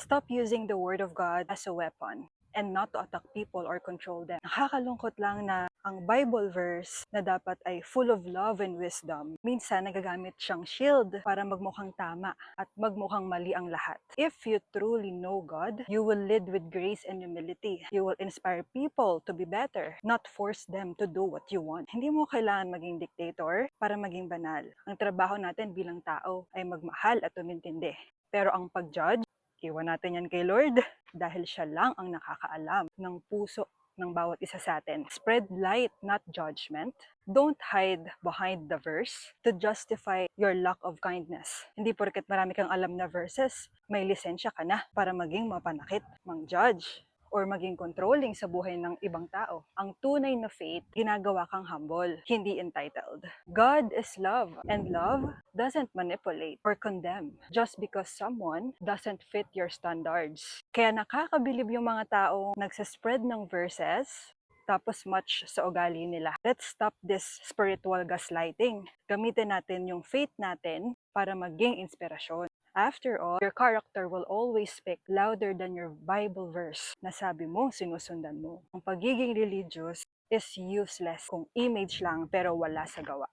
Stop using the Word of God as a weapon and not to attack people or control them. Nakakalungkot lang na ang Bible verse na dapat ay full of love and wisdom, minsan nagagamit siyang shield para magmukhang tama at magmukhang mali ang lahat. If you truly know God, you will lead with grace and humility. You will inspire people to be better, not force them to do what you want. Hindi mo kailangan maging dictator para maging banal. Ang trabaho natin bilang tao ay magmahal at umintindi. Pero ang pag-judge, iwan natin yan kay Lord dahil siya lang ang nakakaalam ng puso ng bawat isa sa atin. Spread light, not judgment. Don't hide behind the verse to justify your lack of kindness. Hindi porket marami kang alam na verses, may lisensya ka na para maging mapanakit, mang-judge, or maging controlling sa buhay ng ibang tao. Ang tunay na faith, ginagawa kang humble, hindi entitled. God is love, and love doesn't manipulate or condemn just because someone doesn't fit your standards. Kaya nakakabilib yung mga tao nagsaspread ng verses tapos match sa ugali nila. Let's stop this spiritual gaslighting. Gamitin natin yung faith natin para maging inspirasyon. After all, your character will always speak louder than your Bible verse na sabi mo, sinusundan mo. Ang pagiging religious is useless kung image lang pero wala sa gawa.